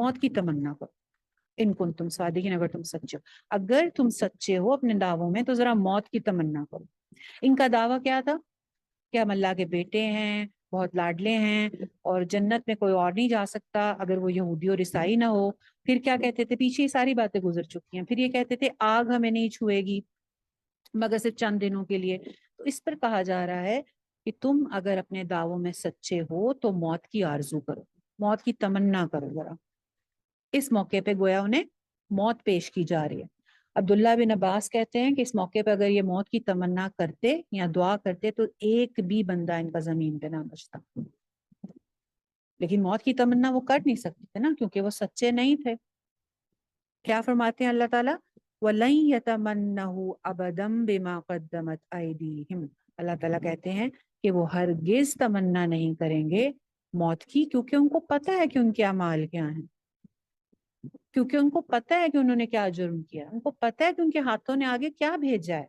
موت کی تمنا کرو، ان کنتم صادقین، اگر تم سچے ہو، اگر تم سچے ہو اپنے دعووں میں تو ذرا موت کی تمنا کرو۔ ان کا دعویٰ کیا تھا کہ ہم اللہ کے بیٹے ہیں، بہت لاڈلے ہیں، اور جنت میں کوئی اور نہیں جا سکتا اگر وہ یہودی اور عیسائی نہ ہو۔ پھر کیا کہتے تھے، پیچھے یہ ساری باتیں گزر چکی ہیں، پھر یہ کہتے تھے آگ ہمیں نہیں چھوئے گی مگر صرف چند دنوں کے لیے۔ تو اس پر کہا جا رہا ہے کہ تم اگر اپنے دعووں میں سچے ہو تو موت کی آرزو کرو، موت کی تمنا کرو ذرا۔ اس موقع پہ گویا انہیں موت پیش کی جا رہی ہے۔ عبداللہ بن عباس کہتے ہیں کہ اس موقع پہ اگر یہ موت کی تمنا کرتے یا دعا کرتے تو ایک بھی بندہ ان کا زمین پہ نہ بچتا، لیکن موت کی تمنا وہ کر نہیں سکتے تھے نا، کیونکہ وہ سچے نہیں تھے۔ کیا فرماتے ہیں اللہ تعالیٰ، وَلَن يَتَمَنَّهُ أَبَدًا بِمَا قَدَّمَتْ أَيْدِيهِمْ، اللہ تعالیٰ کہتے ہیں کہ وہ ہرگز تمنا نہیں کریں گے موت کی، کیونکہ ان کو پتہ ہے کہ ان کے اعمال کیا ہیں، کیونکہ ان کو پتہ ہے کہ انہوں نے کیا جرم کیا، ان کو پتہ ہے کہ ان کے ہاتھوں نے آگے کیا بھیجا ہے،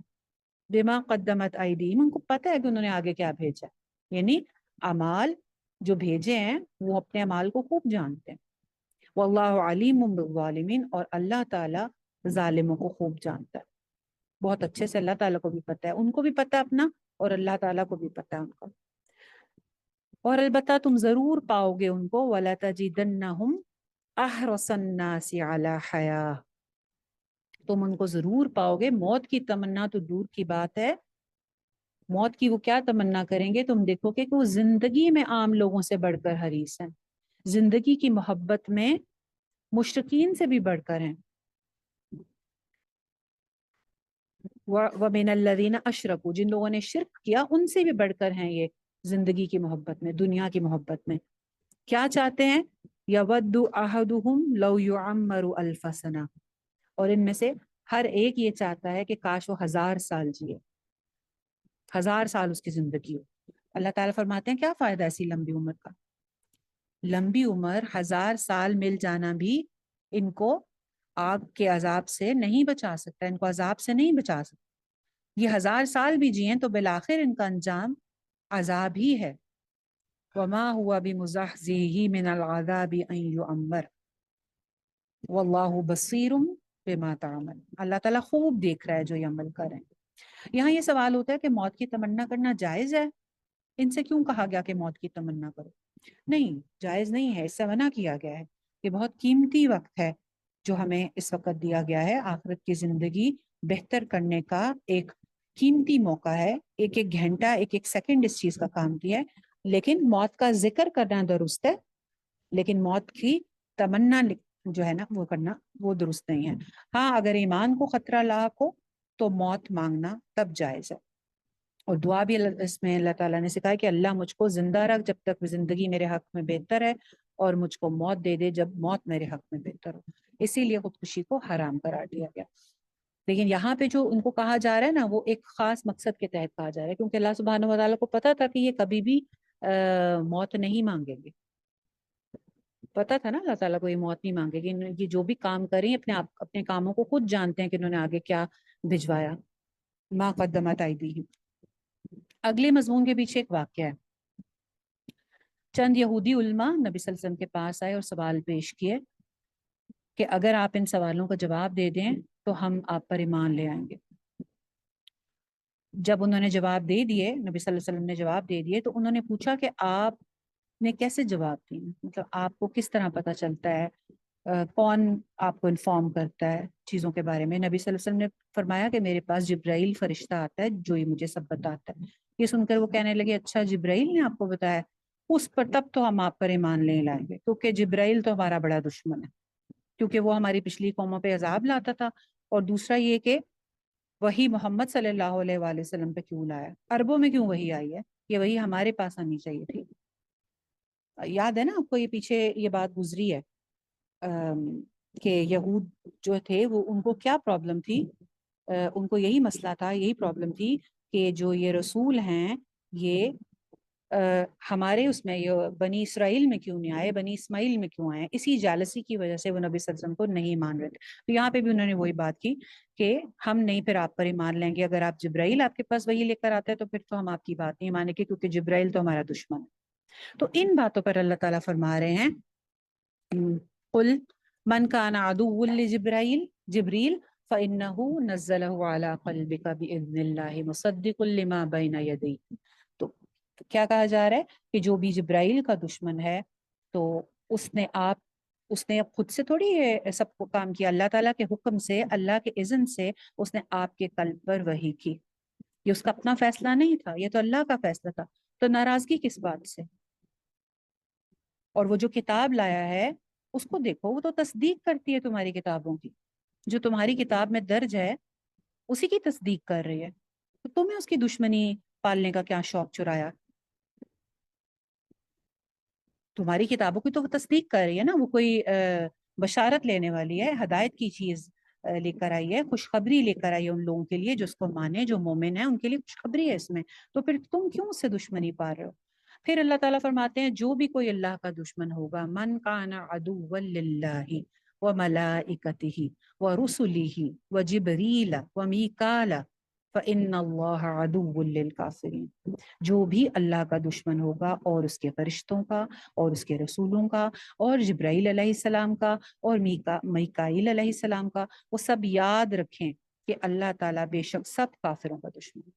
بما قدمت ایدیہم، ان کو پتہ ہے کہ انہوں نے آگے کیا بھیجا ہے، یعنی اعمال جو بھیجے ہیں وہ اپنے اعمال کو خوب جانتے ہیں۔ واللہ علیم بالظالمین، اور اللہ تعالیٰ ظالموں کو خوب جانتا ہے، بہت اچھے سے اللہ تعالیٰ کو بھی پتہ ہے، ان کو بھی پتہ ہے اپنا، اور اللہ تعالیٰ کو بھی پتہ ہے ان کا۔ اور البتہ تم ضرور پاؤ گے ان کو، وَلَتَجِدَنَّهُمْ احرص الناس علی حیاہ، تم ان کو ضرور پاؤ گے، موت کی تمنا تو دور کی بات ہے، موت کی وہ کیا تمنا کریں گے، تم دیکھو کہ وہ زندگی میں عام لوگوں سے بڑھ کر حریص ہیں، زندگی کی محبت میں مشرکین سے بھی بڑھ کر ہیں۔ وَمِنَ الَّذِينَ أَشْرَكُوا، جن لوگوں نے شرک کیا ان سے بھی بڑھ کر ہیں یہ زندگی کی محبت میں، دنیا کی محبت میں۔ کیا چاہتے ہیں، يَوَدُّ أَحَدُهُمْ لَوْ يُعَمَّرُ أَلْفَ سَنَةٍ، اور ان میں سے ہر ایک یہ چاہتا ہے کہ کاش وہ 1000 سال جیے، 1000 سال اس کی زندگی ہو۔ اللہ تعالیٰ فرماتے ہیں کیا فائدہ ایسی لمبی عمر کا، لمبی عمر 1000 سال مل جانا بھی ان کو آگ کے عذاب سے نہیں بچا سکتا، ان کو عذاب سے نہیں بچا سکتا۔ یہ 1000 سال بھی جئیں تو بالآخر ان کا انجام عذاب ہی ہے۔ وَمَا هُوَ بِمُزَحْزِحِهِ مِنَ الْعَذَابِ أَن يُعَمَّرَ وَاللَّهُ بَصِيرٌ بِمَا تَعْمَلُونَ، اللہ تعالیٰ خوب دیکھ رہا ہے جو یہ عمل کریں۔ یہاں یہ سوال ہوتا ہے کہ موت کی تمنا کرنا جائز ہے، ان سے کیوں کہا گیا کہ موت کی تمنا کرو؟ نہیں، جائز نہیں ہے، اس سے منع کیا گیا ہے۔ یہ بہت قیمتی وقت ہے جو ہمیں اس وقت دیا گیا ہے، آخرت کی زندگی بہتر کرنے کا ایک قیمتی موقع ہے، ایک ایک گھنٹہ، ایک ایک سیکنڈ اس چیز کا کام کیا ہے۔ لیکن موت کا ذکر کرنا درست ہے، لیکن موت کی تمنا جو ہے نا وہ کرنا وہ درست نہیں ہے۔ ہاں اگر ایمان کو خطرہ لاحق ہو تو موت مانگنا تب جائز ہے، اور دعا بھی اس میں اللہ تعالیٰ نے سکھایا کہ اللہ مجھ کو زندہ رکھ جب تک زندگی میرے حق میں بہتر ہے، اور مجھ کو موت دے دے جب موت میرے حق میں بہتر ہو۔ اسی لیے خودکشی کو حرام قرار دیا گیا۔ لیکن یہاں پہ جو ان کو کہا جا رہا ہے نا وہ ایک خاص مقصد کے تحت کہا جا رہا ہے، کیونکہ اللہ سبحانہ و تعالیٰ کو پتا تھا کہ یہ کبھی بھی موت نہیں مانگیں گے، پتا تھا نا اللہ تعالیٰ کو یہ موت نہیں مانگے گی، یہ جو بھی کام کریں اپنے کاموں کو خود جانتے ہیں کہ انہوں نے آگے کیا بھجوایا۔ ما قدمت ایدیہم، اگلے مضمون کے پیچھے ایک واقعہ ہے۔ چند یہودی علماء نبی صلی اللہ علیہ وسلم کے پاس آئے اور سوال پیش کیے کہ اگر آپ ان سوالوں کا جواب دے دیں تو ہم آپ پر ایمان لے آئیں گے۔ جب انہوں نے جواب دے دیے، نبی صلی اللہ علیہ وسلم نے جواب دے دیے، تو انہوں نے پوچھا کہ آپ نے کیسے جواب دی، مطلب آپ کو کس طرح پتہ چلتا ہے، کون آپ کو انفارم کرتا ہے چیزوں کے بارے میں؟ نبی صلی اللہ علیہ وسلم نے فرمایا کہ میرے پاس جبرائیل فرشتہ آتا ہے جو یہ مجھے سب بتاتا ہے۔ یہ سن کر وہ کہنے لگے اچھا جبرائیل نے آپ کو بتایا، اس پر تب تو ہم آپ پر ایمان لے لائیں گے، کیونکہ جبرائیل تو ہمارا بڑا دشمن ہے، کیونکہ وہ ہماری پچھلی قوموں پہ عذاب لاتا تھا، اور دوسرا یہ کہ وہی محمد صلی اللہ علیہ وآلہ وسلم پہ کیوں لایا، عربوں میں کیوں وہی آئی ہے، یہ وہی ہمارے پاس آنی چاہیے تھی۔ یاد ہے نا آپ کو یہ پیچھے یہ بات گزری ہے کہ یہود جو تھے وہ ان کو کیا پرابلم تھی، ان کو یہی مسئلہ تھا، یہی پرابلم تھی کہ جو یہ رسول ہیں یہ ہمارے اس میں یہ بنی اسرائیل میں کیوں نہیں آئے، بنی اسماعیل میں کیوں آئے، اسی جالسی کی وجہ سے وہ نبی صلی اللہ علیہ وسلم کو نہیں مان رہے تھے۔ تو یہاں پہ بھی انہوں نے وہی بات کی کہ ہم نہیں پھر آپ پر ایمان لیں گے، اگر آپ جبرائیل آپ کے پاس وہی لے کر آتے ہیں تو پھر تو ہم آپ کی بات نہیں مانیں گے، کیونکہ جبرائیل تو ہمارا دشمن ہے۔ تو ان باتوں پر اللہ تعالیٰ فرما رہے ہیں قل من کان عدوا لجبرائیل جبریل فإنه نزله على قلبك بإذن الله مصدقا لما بين يديه. تو کیا کہا جا رہا ہے کہ جو بھی جبرائیل کا دشمن ہے تو اس نے خود سے تھوڑی یہ سب کو کام کیا، اللہ تعالیٰ کے حکم سے، اللہ کے اذن سے اس نے آپ کے قلب پر وحی کی. یہ اس کا اپنا فیصلہ نہیں تھا، یہ تو اللہ کا فیصلہ تھا. تو ناراضگی کس بات سے؟ اور وہ جو کتاب لایا ہے اس کو دیکھو، وہ تو تصدیق کرتی ہے تمہاری کتابوں کی. جو تمہاری کتاب میں درج ہے اسی کی تصدیق کر رہی ہے. تو تمہیں اس کی دشمنی پالنے کا کیا شوق چرایا؟ تمہاری کتابوں کی تو وہ تصدیق کر رہی ہے نا، وہ کوئی بشارت لینے والی ہے، ہدایت کی چیز لے کر آئی ہے، خوشخبری لے کر آئی ہے ان لوگوں کے لیے جو اس کو مانے، جو مومن ہیں ان کے لیے خوشخبری ہے اس میں. تو پھر تم کیوں اس سے دشمنی پا رہے ہو؟ پھر اللہ تعالیٰ فرماتے ہیں جو بھی کوئی اللہ کا دشمن ہوگا، من کان عدوا للہ وملائکتہ ورسلہ وجبریل ومیکال فإن اللہ عدو للکافرین. جو بھی اللہ کا دشمن ہوگا اور اس کے فرشتوں کا اور اس کے رسولوں کا اور جبرائیل علیہ السلام کا اور میکائیل علیہ السلام کا، وہ سب یاد رکھیں کہ اللہ تعالیٰ بے شک سب کافروں کا دشمن ہے.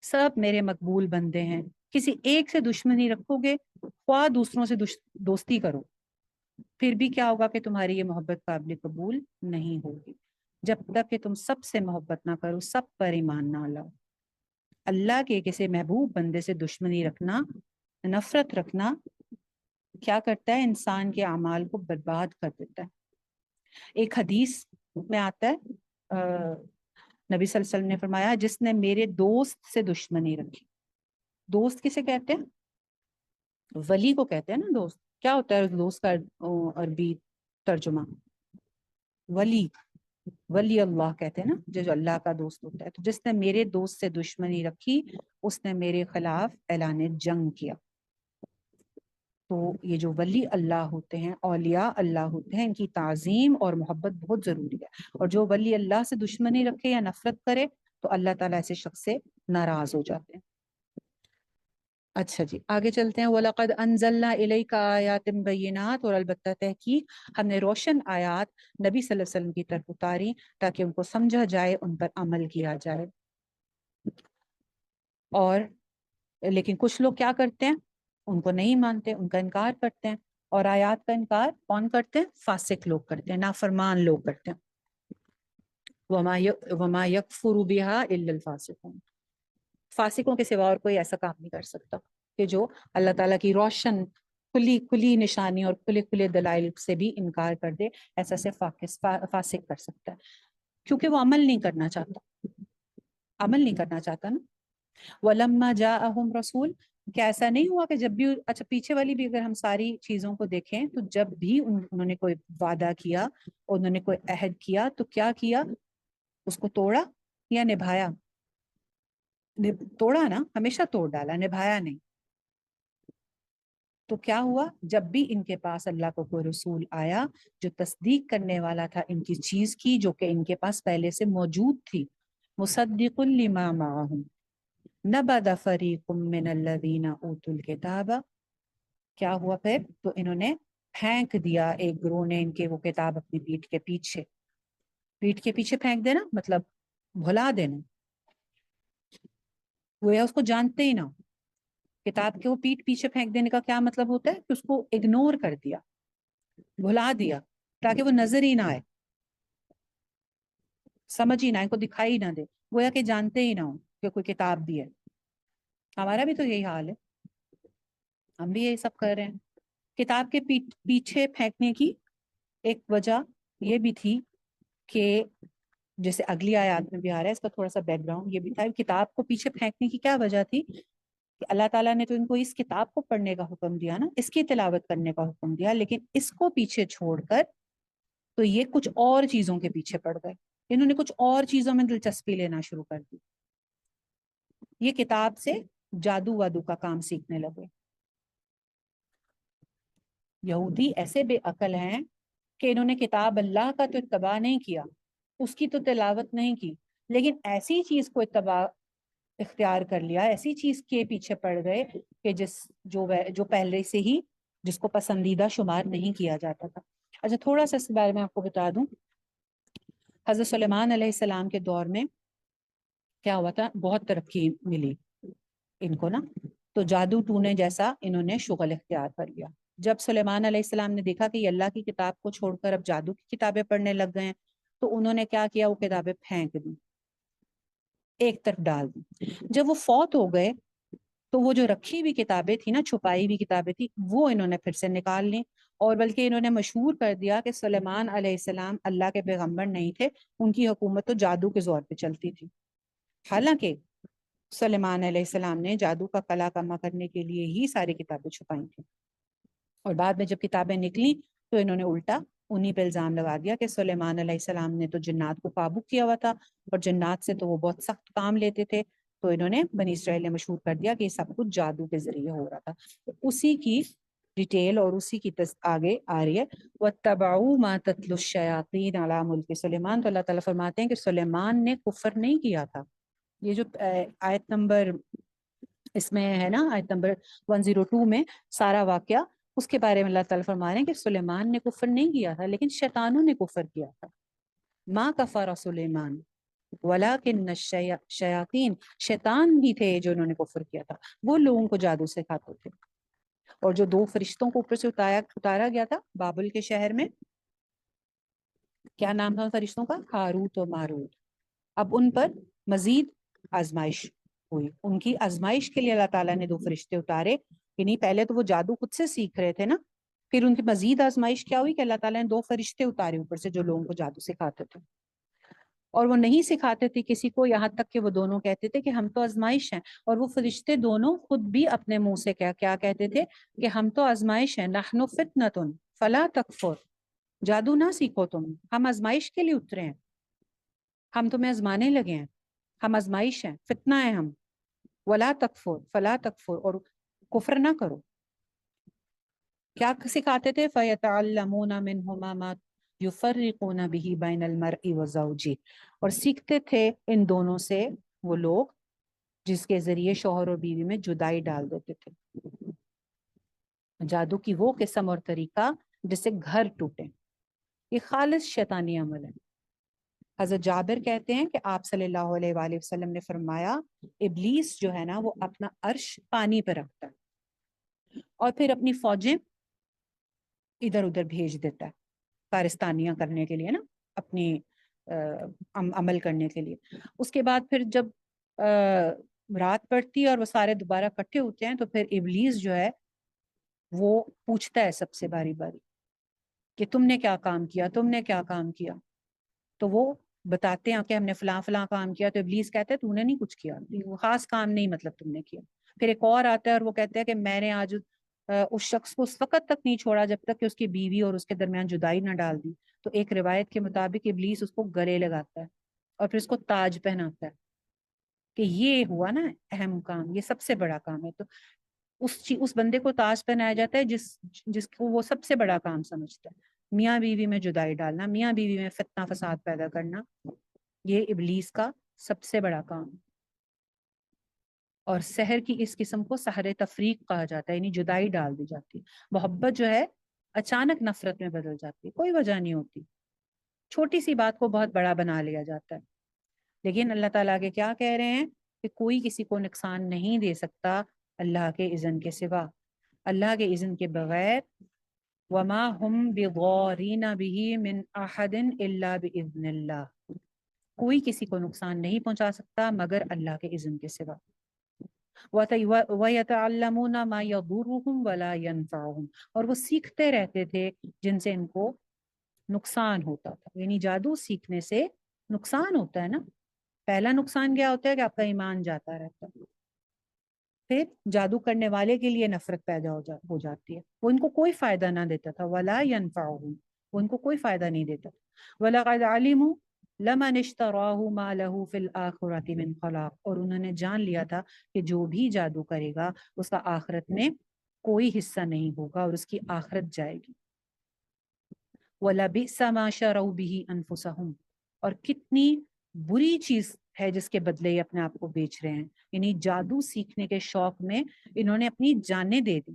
سب میرے مقبول بندے ہیں. کسی ایک سے دشمنی رکھو گے، خواہ دوسروں سے دوستی کرو، پھر بھی کیا ہوگا کہ تمہاری یہ محبت قابل قبول نہیں ہوگی. جب تک کہ تم سب سے محبت نہ کرو، سب پر ایمان نہ لاؤ. اللہ کے کسی محبوب بندے سے دشمنی رکھنا، نفرت رکھنا کیا کرتا ہے؟ انسان کے اعمال کو برباد کر دیتا ہے. ایک حدیث میں آتا ہے نبی صلی اللہ علیہ وسلم نے فرمایا جس نے میرے دوست سے دشمنی رکھی. دوست کسے کہتے ہیں؟ ولی کو کہتے ہیں نا دوست. کیا ہوتا ہے دوست کا عربی ترجمہ؟ ولی. ولی اللہ کہتے ہیں نا، جو اللہ کا دوست ہوتا ہے. تو جس نے میرے دوست سے دشمنی رکھی اس نے میرے خلاف اعلان جنگ کیا. تو یہ جو ولی اللہ ہوتے ہیں، اولیاء اللہ ہوتے ہیں، ان کی تعظیم اور محبت بہت ضروری ہے. اور جو ولی اللہ سے دشمنی رکھے یا نفرت کرے تو اللہ تعالیٰ ایسے شخص سے ناراض ہو جاتے ہیں. اچھا جی، آگے چلتے ہیں. وَلَقَدْ أَنزَلْنَا إِلَيْكَ آيَاتٍ بَيِّنَاتٍ، اور البتہ تحقیق ہم نے روشن آیات نبی صلی اللہ علیہ وسلم کی طرف اتاری تاکہ ان کو سمجھا جائے، ان پر عمل کیا جائے. اور لیکن کچھ لوگ کیا کرتے ہیں؟ ان کو نہیں مانتے، ان کا انکار کرتے ہیں. اور آیات کا انکار کون کرتے ہیں؟ فاسق لوگ کرتے ہیں، نافرمان لوگ کرتے ہیں. وَمَا يَكْفُرُ بِهَا إِلَّا الْفَاسِقُونَ. فاسقوں کے سوا اور کوئی ایسا کام نہیں کر سکتا کہ جو اللہ تعالیٰ کی روشن کھلی نشانی اور کھلے دلائل سے بھی انکار کر دے. ایسا سے فاسق کر سکتا ہے کیونکہ وہ عمل نہیں کرنا چاہتا نا. وَلَمَّا جَاءَهُمْ رَسُولٌ، کیا ایسا نہیں ہوا کہ جب بھی، اچھا پیچھے والی بھی اگر ہم ساری چیزوں کو دیکھیں تو جب بھی انہوں نے کوئی وعدہ کیا، انہوں نے کوئی عہد کیا تو کیا کیا؟ اس کو توڑا یا نبھایا؟ توڑا نا، ہمیشہ توڑ ڈالا، نبھایا نہیں. تو کیا ہوا؟ جب بھی ان کے پاس اللہ کو کوئی رسول آیا جو تصدیق کرنے والا تھا ان کی چیز کی جو کہ ان کے پاس پہلے سے موجود تھی، مصدق لما معہم نبذ فریق من الذین اوتوا الکتاب، کیا ہوا پھر؟ تو انہوں نے پھینک دیا، ایک گروہ نے ان کے وہ کتاب اپنی پیٹھ کے پیچھے پھینک دینا مطلب بھلا دینا. وہ اس کو جانتے ہی نہ. کتاب کے وہ پیچھے پھینک دینے کا کیا مطلب ہوتا ہے؟ کہ اس کو اگنور کر دیا، بھلا دیا، تاکہ وہ نظر ہی نہ آئے، سمجھ ہی نہ آئے، کو دکھائی نہ دے، گویا کہ جانتے ہی نہ ہوں کہ کوئی کتاب بھی ہے. ہمارا بھی تو یہی حال ہے، ہم بھی یہی سب کر رہے ہیں. کتاب کے پیچھے پھینکنے کی ایک وجہ یہ بھی تھی کہ جیسے اگلی آیات میں بھی آ رہا ہے، اس کا تھوڑا سا بیک گراؤنڈ یہ بھی تھا. کتاب کو پیچھے پھینکنے کی کیا وجہ تھی؟ کہ اللہ تعالیٰ نے تو ان کو اس کتاب کو پڑھنے کا حکم دیا نا، اس کی تلاوت کرنے کا حکم دیا، لیکن اس کو پیچھے چھوڑ کر تو یہ کچھ اور چیزوں کے پیچھے پڑ گئے. انہوں نے کچھ اور چیزوں میں دلچسپی لینا شروع کر دی. یہ کتاب سے جادو وادو کا کام سیکھنے لگے. یہودی ایسے بے عقل ہیں کہ انہوں نے کتاب اللہ کا تو اتباع نہیں کیا، اس کی تو تلاوت نہیں کی، لیکن ایسی چیز کو اختیار کر لیا، ایسی چیز کے پیچھے پڑ گئے کہ جو پہلے سے ہی جس کو پسندیدہ شمار نہیں کیا جاتا تھا۔ اچھا تھوڑا سا اس کے بارے میں آپ کو بتا دوں، حضرت سلیمان علیہ السلام کے دور میں کیا ہوا تھا، بہت ترقی ملی ان کو نا، تو جادو ٹونے جیسا انہوں نے شغل اختیار کر لیا۔ جب سلیمان علیہ السلام نے دیکھا کہ یہ اللہ کی کتاب کو چھوڑ کر اب جادو کی کتابیں پڑھنے لگ گئے ہیں، تو انہوں نے کیا کیا، وہ کتابیں پھینک دی، ایک طرف ڈال دی۔ جب وہ فوت ہو گئے تو وہ جو رکھی ہوئی کتابیں تھی نا، چھپائی ہوئی کتابیں تھی، وہ انہوں نے پھر سے نکال لی، اور بلکہ انہوں نے مشہور کر دیا کہ سلیمان علیہ السلام اللہ کے پیغمبر نہیں تھے، ان کی حکومت تو جادو کے زور پہ چلتی تھی۔ حالانکہ سلیمان علیہ السلام نے جادو کا کلا کما کرنے کے لیے ہی ساری کتابیں چھپائی تھیں، اور بعد میں جب کتابیں نکلی تو انہوں نے الٹا انہی پہ الزام لگا دیا کہ سلیمان علیہ السلام نے تو جنات کو قابو کیا ہوا تھا، اور جنات سے تو وہ بہت سخت کام لیتے تھے، تو انہوں نے بنی اسرائیل نے مشہور کر دیا کہ یہ سب کچھ جادو کے ذریعے ہو رہا تھا۔ تو اسی کی ڈیٹیل اور اسی کی آگے آ رہی ہے، وَاتَّبَعُوا مَا تَتْلُو الشَّيَاطِينُ عَلَىٰ مُلْكِ سلیمان۔ تو اللہ تعالیٰ فرماتے ہیں کہ سلیمان نے کفر نہیں کیا تھا۔ یہ جو آیت نمبر اس میں ہے نا، آیت نمبر 102 میں سارا واقعہ، اس کے بارے میں اللہ تعالیٰ فرما رہے ہیں کہ سلیمان نے کفر نہیں کیا تھا، لیکن شیطانوں نے کفر کیا تھا۔ ما کفر سلیمان ولیکن الشیاطین، شیطان بھی تھے جو انہوں نے کفر کیا تھا، وہ لوگوں کو جادو سکھاتے تھے۔ اور جو 2 فرشتوں کو اوپر سے اتارا گیا تھا بابل کے شہر میں، کیا نام تھا ان فرشتوں کا، ہاروت و ماروت، اب ان پر مزید آزمائش ہوئی۔ ان کی آزمائش کے لیے اللہ تعالیٰ نے 2 فرشتے اتارے، کہ نہیں پہلے تو وہ جادو خود سے سیکھ رہے تھے نا، پھر ان کی مزید آزمائش کیا ہوئی کہ اللہ تعالیٰ نے 2 فرشتے اتارے اوپر سے جو لوگوں کو جادو سکھاتے تھے، اور وہ نہیں سکھاتے تھے کسی کو، یہاں تک کہ وہ دونوں کہتے تھے کہ ہم تو آزمائش ہیں، اور وہ فرشتے دونوں خود بھی اپنے منہ سے کیا کہتے تھے کہ ہم تو آزمائش ہیں، نحن فتنۃ فلا تکفر، جادو نہ سیکھو تم، ہم آزمائش کے لیے اترے ہیں، ہم تمہیں آزمانے لگے ہیں، ہم آزمائش ہیں، فتنہ ہیں ہم، ولا تکفر فلا تکفر، اور کفر نہ کرو۔ کیا سکھاتے تھے، فَيَتَعَلَّمُونَ مِنْهُمَا مَا يُفَرِّقُونَ بِهِ بَيْنَ الْمَرْءِ وَزَوْجِهِ، اور سیکھتے تھے ان دونوں سے وہ لوگ جس کے ذریعے شوہر اور بیوی میں جدائی ڈال دیتے تھے۔ جادو کی وہ قسم اور طریقہ جس سے گھر ٹوٹے، یہ خالص شیطانی عمل ہے۔ حضرت جابر کہتے ہیں کہ آپ صلی اللہ علیہ وآلہ وسلم نے فرمایا، ابلیس جو ہے نا وہ اپنا عرش پانی پہ رکھتا ہے اور پھر اپنی فوجیں ادھر ادھر بھیج دیتا ہے کارستانیاں کرنے کے لیے نا، اپنی عمل کرنے کے لیے۔ اس کے بعد پھر جب رات پڑتی ہے اور وہ سارے دوبارہ اکٹھے ہوتے ہیں، تو پھر ابلیس جو ہے وہ پوچھتا ہے سب سے باری باری کہ تم نے کیا کام کیا، تم نے کیا کام کیا، تو وہ بتاتے ہیں کہ ہم نے فلاں فلاں کام کیا، تو ابلیس کہتا ہے تو نے نہیں کچھ کیا، وہ خاص کام نہیں مطلب تم نے کیا۔ پھر ایک اور آتا ہے اور وہ کہتا ہے کہ میں نے آج اس شخص کو اس وقت تک نہیں چھوڑا جب تک کہ اس کی بیوی اور اس کے درمیان جدائی نہ ڈال دی۔ تو ایک روایت کے مطابق ابلیس اس کو گلے لگاتا ہے اور پھر اس کو تاج پہناتا ہے کہ یہ ہوا نا اہم کام، یہ سب سے بڑا کام ہے۔ تو اس بندے کو تاج پہنایا جاتا ہے جس کو وہ سب سے بڑا کام سمجھتا ہے۔ میاں بیوی میں جدائی ڈالنا، میاں بیوی میں فتنہ فساد پیدا کرنا، یہ ابلیس کا سب سے بڑا کام۔ اور سحر کی اس قسم کو سحر تفریق کہا جاتا ہے، یعنی جدائی ڈال دی جاتی ہے۔ محبت جو ہے اچانک نفرت میں بدل جاتی ہے، کوئی وجہ نہیں ہوتی، چھوٹی سی بات کو بہت بڑا بنا لیا جاتا ہے۔ لیکن اللہ تعالیٰ کے کیا کہہ رہے ہیں کہ کوئی کسی کو نقصان نہیں دے سکتا اللہ کے اذن کے سوا، اللہ کے اذن کے بغیر۔ وَمَا هُمْ بِضَارِّينَ بِهِ مِنْ أَحَدٍ إِلَّا بِإِذْنِ اللَّهِ، کوئی کسی کو نقصان نہیں پہنچا سکتا مگر اللہ کے اذن کے سوا۔ وَيَتَعَلَّمُونَ مَا يَضُرُّهُمْ وَلَا يَنْفَعُهُمْ، اور وہ سیکھتے رہتے تھے جن سے ان کو نقصان ہوتا تھا، یعنی جادو سیکھنے سے نقصان ہوتا ہے نا۔ پہلا نقصان کیا ہوتا ہے کہ آپ کا ایمان جاتا رہتا ہے، پھر جادو کرنے والے کے لیے نفرت پیدا ہو جاتی ہے، وہ ان کو کوئی فائدہ نہ دیتا تھا، ولا ينفعهم، وہ ان کو کوئی فائدہ نہیں دیتا تھا۔ وَلَقَدْ عَلِمُوا لَمَنِ اشْتَرَاهُ مَا لَهُ فِي الْآخِرَةِ مِنْ خَلَاقٍ، اور انہوں نے جان لیا تھا کہ جو بھی جادو کرے گا اس کا آخرت میں کوئی حصہ نہیں ہوگا اور اس کی آخرت جائے گی۔ وَلَبِئْسَ مَا شَرَوْا بِهِ أَنفُسَهُمْ، اور کتنی بری چیز ہے جس کے بدلے یہ اپنے آپ کو بیچ رہے ہیں، یعنی جادو سیکھنے کے شوق میں انہوں نے اپنی جانیں دے دی۔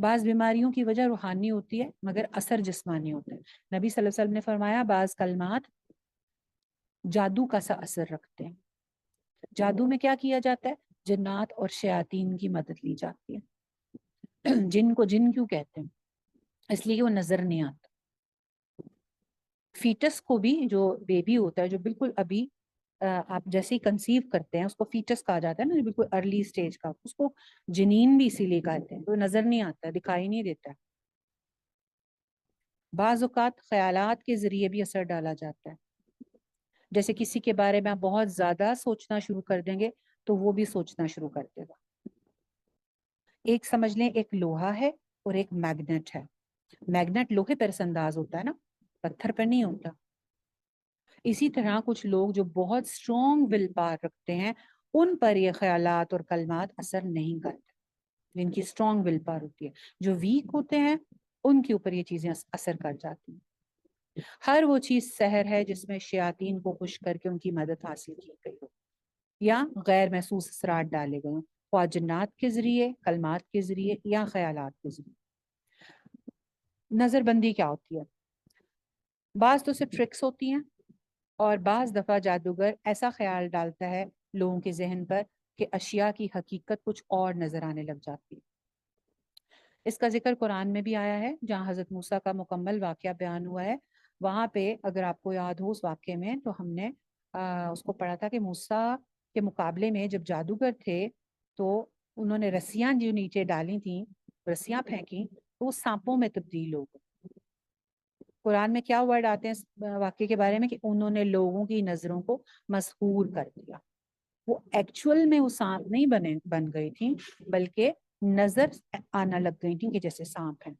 بعض بیماریوں کی وجہ روحانی ہوتی ہے مگر اثر جسمانی ہوتا ہے۔ نبی صلی اللہ علیہ وسلم نے فرمایا بعض کلمات جادو کا سا اثر رکھتے ہیں۔ جادو میں کیا کیا جاتا ہے؟ جنات اور شیاطین کی مدد لی جاتی ہے۔ جن کو جن کیوں کہتے ہیں؟ اس لیے کہ وہ نظر نہیں آتا۔ فیٹس کو بھی، جو بیبی ہوتا ہے جو بالکل ابھی آپ جیسے ہی کنسیو کرتے ہیں اس کو فیٹس کہا جاتا ہے نا، جو بالکل ارلی سٹیج کا، اس کو جنین بھی اسی لیے کہتے ہیں، وہ نظر نہیں آتا، دکھائی نہیں دیتا۔ بعض اوقات خیالات کے ذریعے بھی اثر ڈالا جاتا ہے، جیسے کسی کے بارے میں آپ بہت زیادہ سوچنا شروع کر دیں گے تو وہ بھی سوچنا شروع کر دے گا۔ ایک سمجھ لیں ایک لوہا ہے اور ایک میگنیٹ ہے۔ میگنیٹ لوہے پر اثر انداز ہوتا ہے نا، پتھر پر نہیں ہوتا۔ اسی طرح کچھ لوگ جو بہت اسٹرانگ ول پاور رکھتے ہیں ان پر یہ خیالات اور کلمات اثر نہیں کرتے، جن کی اسٹرانگ ول پاور ہوتی ہے۔ جو ویک ہوتے ہیں ان کے اوپر یہ چیزیں اثر کر جاتی ہیں۔ ہر وہ چیز سحر ہے جس میں شیاطین کو خوش کر کے ان کی مدد حاصل کی گئی ہو یا غیر محسوس اثرات ڈالے گئے ہوں، خواہ جنات کے ذریعے، کلمات کے ذریعے یا خیالات کے ذریعے۔ نظر بندی کیا ہوتی ہے؟ بعض تو صرف ٹرکس ہوتی ہیں، اور بعض دفعہ جادوگر ایسا خیال ڈالتا ہے لوگوں کے ذہن پر کہ اشیاء کی حقیقت کچھ اور نظر آنے لگ جاتی ہے۔ اس کا ذکر قرآن میں بھی آیا ہے، جہاں حضرت موسیٰ کا مکمل واقعہ بیان ہوا ہے۔ وہاں پہ اگر آپ کو یاد ہو اس واقعے میں، تو ہم نے اس کو پڑھا تھا کہ موسیٰ کے مقابلے میں جب جادوگر تھے تو انہوں نے رسیاں جو نیچے ڈالی تھیں، رسیاں پھینکی تو وہ سانپوں میں تبدیل ہو گئے۔ قرآن میں کیا ورڈ آتے ہیں اس واقعے کے بارے میں کہ انہوں نے لوگوں کی نظروں کو مسحور کر دیا۔ وہ ایکچول میں وہ سانپ نہیں بن گئی تھیں، بلکہ نظر آنا لگ گئی تھیں کہ جیسے سانپ ہیں۔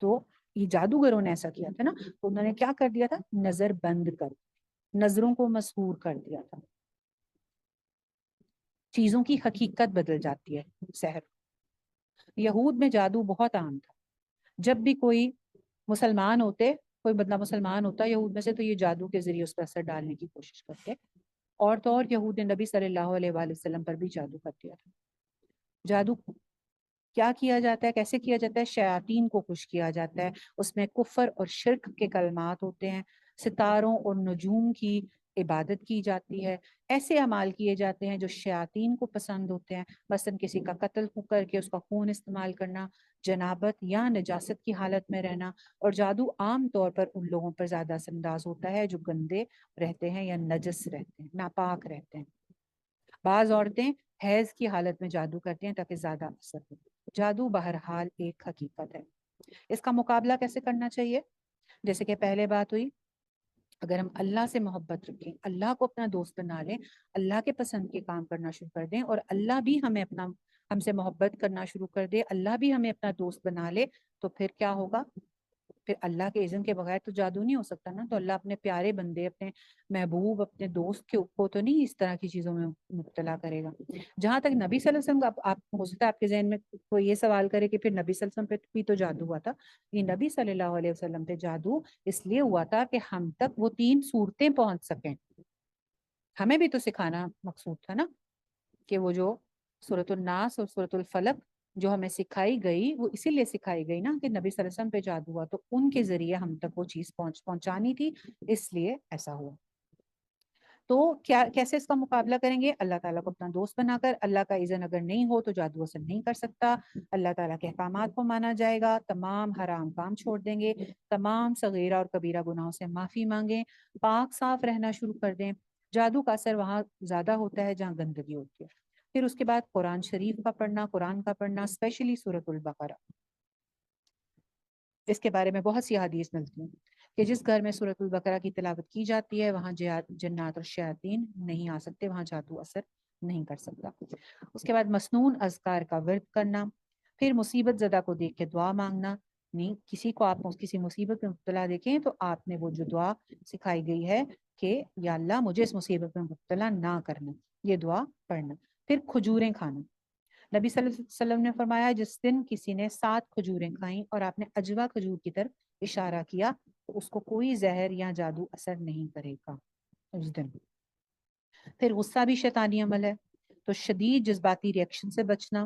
تو یہ جادوگروں نے ایسا کیا تھا نا، تو انہوں نے کیا کر دیا تھا؟ نظر بند کر، نظروں کو مسحور کر دیا تھا۔ چیزوں کی حقیقت بدل جاتی ہے سحر۔ یہود میں جادو بہت عام تھا۔ جب بھی کوئی مسلمان ہوتے، کوئی بدلا مسلمان ہوتا یہود میں سے، تو یہ جادو کے ذریعے اس پر اثر ڈالنے کی کوشش کرتے۔ اور تو اور یہود نے نبی صلی اللہ علیہ وآلہ وسلم پر بھی جادو کر دیا تھا۔ جادو کیا کیا جاتا ہے، کیسے کیا جاتا ہے؟ شیاطین کو خوش کیا جاتا ہے، اس میں کفر اور شرک کے کلمات ہوتے ہیں، ستاروں اور نجوم کی عبادت کی جاتی ہے، ایسے اعمال کیے جاتے ہیں جو شیاطین کو پسند ہوتے ہیں، مثلا کسی کا قتل کر کے اس کا خون استعمال کرنا، جنابت یا نجاست کی حالت میں رہنا۔ اور جادو عام طور پر ان لوگوں پر زیادہ اثر انداز ہوتا ہے جو گندے رہتے ہیں یا نجس رہتے ہیں، ناپاک رہتے ہیں۔ بعض عورتیں حیض کی حالت میں جادو کرتی ہیں تاکہ زیادہ اثر ہو۔ جادو بہرحال ایک حقیقت ہے۔ اس کا مقابلہ کیسے کرنا چاہیے؟ جیسے کہ پہلے بات ہوئی، اگر ہم اللہ سے محبت رکھیں، اللہ کو اپنا دوست بنا لیں، اللہ کے پسند کے کام کرنا شروع کر دیں، اور اللہ بھی ہم سے محبت کرنا شروع کر دے، اللہ بھی ہمیں اپنا دوست بنا لے، تو پھر کیا ہوگا؟ پھر اللہ کے اذن کے بغیر تو جادو نہیں ہو سکتا نا۔ تو اللہ اپنے پیارے بندے، اپنے محبوب، اپنے دوست کو تو نہیں اس طرح کی چیزوں میں مبتلا کرے گا۔ جہاں تک نبی صلی اللہ علیہ وسلم کا، آپ ہو سکتا ہے آپ کے ذہن میں کوئی یہ سوال کرے کہ پھر نبی صلی اللہ علیہ وسلم پہ بھی تو جادو ہوا تھا۔ یہ نبی صلی اللہ علیہ وسلم پہ جادو اس لیے ہوا تھا کہ ہم تک وہ 3 صورتیں پہنچ سکیں۔ ہمیں بھی تو سکھانا مقصود تھا نا، کہ وہ جو سورۃ الناس اور سورۃ الفلق جو ہمیں سکھائی گئی، وہ اسی لیے سکھائی گئی نا کہ نبی صلی اللہ علیہ وسلم پہ جادو ہوا تو ان کے ذریعے ہم تک وہ چیز پہنچانی تھی، اس لیے ایسا ہوا۔ تو کیسے اس کا مقابلہ کریں گے؟ اللہ تعالیٰ کو اپنا دوست بنا کر، اللہ کا اذن اگر نہیں ہو تو جادو اثر نہیں کر سکتا، اللہ تعالیٰ کے احکامات کو مانا جائے گا، تمام حرام کام چھوڑ دیں گے، تمام صغیرہ اور کبیرہ گناہوں سے معافی مانگیں، پاک صاف رہنا شروع کر دیں۔ جادو کا اثر وہاں زیادہ ہوتا ہے جہاں گندگی ہوتی ہے۔ پھر اس کے بعد قرآن شریف کا پڑھنا، قرآن کا پڑھنا، اسپیشلی سورۃ البقرہ، اس کے بارے میں بہت سی حدیث ملتی ہیں کہ جس گھر میں سورۃ البقرہ کی تلاوت کی جاتی ہے وہاں جنات اور شیاطین نہیں آ سکتے، وہاں جادو اثر نہیں کر سکتا۔ اس کے بعد مسنون اذکار کا ورد کرنا، پھر مصیبت زدہ کو دیکھ کے دعا مانگنا، نہیں کسی کو آپ کسی مصیبت میں مبتلا دیکھیں تو آپ نے وہ جو دعا سکھائی گئی ہے کہ یا اللہ مجھے اس مصیبت میں مبتلا نہ کرنا، یہ دعا پڑھنا۔ پھر کھجوریں کھانا، نبی صلی اللہ علیہ وسلم نے فرمایا جس دن کسی نے 7 کھجوریں کھائیں اور آپ نے اجوا کھجور کی طرف اشارہ کیا تو اس کو کوئی زہر یا جادو اثر نہیں کرے گا اس دن۔ پھر غصہ بھی شیطانی عمل ہے، تو شدید جذباتی ریئیکشن سے بچنا،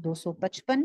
255,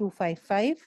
255,